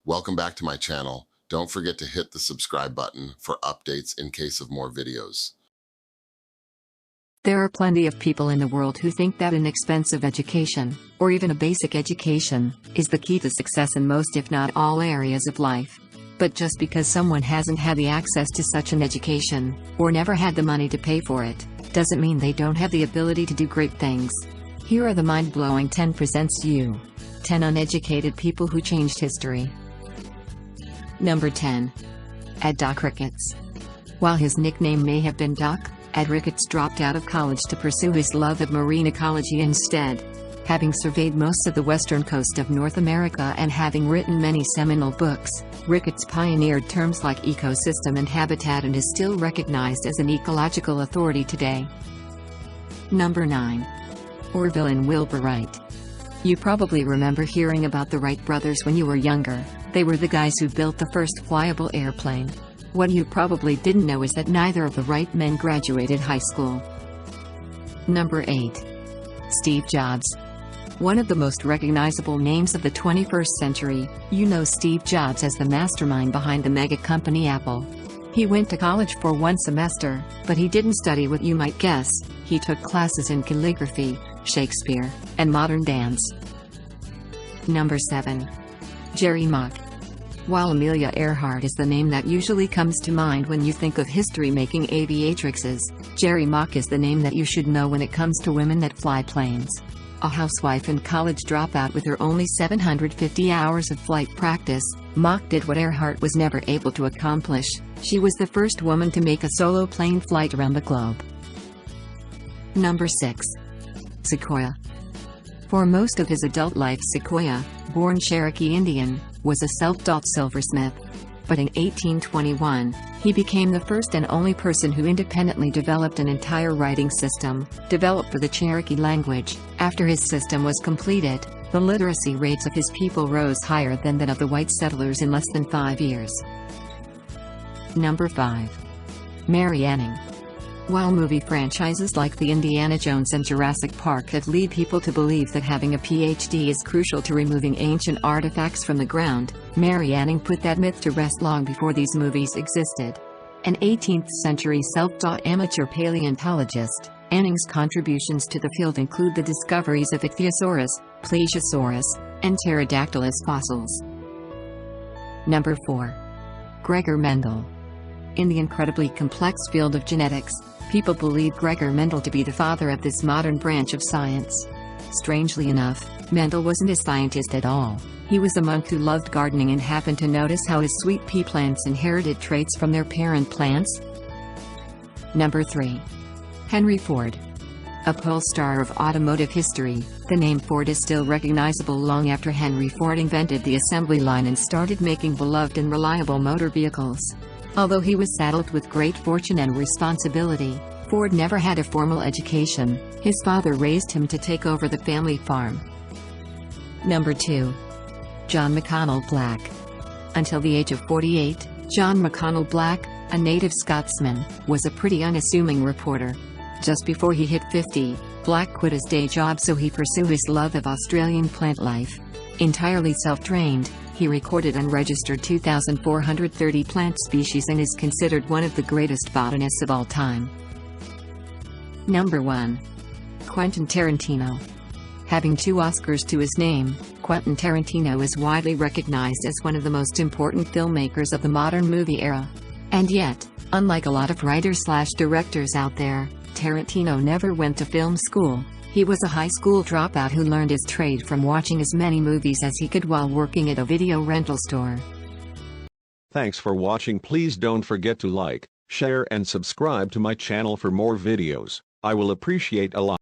Welcome back to my channel. Don't forget to hit the subscribe button for updates in case of more videos. There are plenty of people in the world who think that an expensive education, or even a basic education, is the key to success in most if not all areas of life. But just because someone hasn't had the access to such an education, or never had the money to pay for it, doesn't mean they don't have the ability to do great things. Here are the mind-blowing 10 presents you. 10 uneducated people who changed history. Number 10. Ed Doc Ricketts. While his nickname may have been Doc, Ed Ricketts dropped out of college to pursue his love of marine ecology instead. Having surveyed most of the western coast of North America and having written many seminal books, Ricketts pioneered terms like ecosystem and habitat and is still recognized as an ecological authority today. Number 9. Orville and Wilbur Wright. You probably remember hearing about the Wright brothers when you were younger. They were the guys who built the first flyable airplane. What you probably didn't know is that neither of the Wright men graduated high school. Number 8. Steve Jobs. One of the most recognizable names of the 21st century, you know Steve Jobs as the mastermind behind the mega company Apple. He went to college for one semester, but he didn't study what you might guess. He took classes in calligraphy, Shakespeare, and modern dance. Number 7. Jerry Mock. While Amelia Earhart is the name that usually comes to mind when you think of history-making aviatrixes, Jerry Mock is the name that you should know when it comes to women that fly planes. A housewife and college dropout with her only 750 hours of flight practice, Mock did what Earhart was never able to accomplish. She was the first woman to make a solo plane flight around the globe. Number 6. Sequoyah. For most of his adult life, Sequoyah, born Cherokee Indian, was a self-taught silversmith. But in 1821, he became the first and only person who independently developed an entire writing system, developed for the Cherokee language. After his system was completed, the literacy rates of his people rose higher than that of the white settlers in less than 5 years. Number 5. Mary Anning. While movie franchises like the Indiana Jones and Jurassic Park have led people to believe that having a PhD is crucial to removing ancient artifacts from the ground, Mary Anning put that myth to rest long before these movies existed. An 18th-century self-taught amateur paleontologist, Anning's contributions to the field include the discoveries of Ichthyosaurus, Plesiosaurus, and Pterodactylus fossils. Number 4. Gregor Mendel. In the incredibly complex field of genetics, people believe Gregor Mendel to be the father of this modern branch of science. Strangely enough, Mendel wasn't a scientist at all. He was a monk who loved gardening and happened to notice how his sweet pea plants inherited traits from their parent plants. Number 3. Henry Ford. A pole star of automotive history, the name Ford is still recognizable long after Henry Ford invented the assembly line and started making beloved and reliable motor vehicles. Although he was saddled with great fortune and responsibility, Ford never had a formal education. His father raised him to take over the family farm. Number 2. John McConnell Black. Until the age of 48, John McConnell Black, a native Scotsman, was a pretty unassuming reporter. Just before he hit 50, Black quit his day job so he pursued his love of Australian plant life. Entirely self-trained, he recorded and registered 2,430 plant species and is considered one of the greatest botanists of all time. Number 1. Quentin Tarantino. Having 2 Oscars to his name, Quentin Tarantino is widely recognized as one of the most important filmmakers of the modern movie era. And yet, unlike a lot of writers/directors out there, Tarantino never went to film school. He was a high school dropout who learned his trade from watching as many movies as he could while working at a video rental store. Thanks for watching. Please don't forget to like, share and subscribe to my channel for more videos. I will appreciate a lot.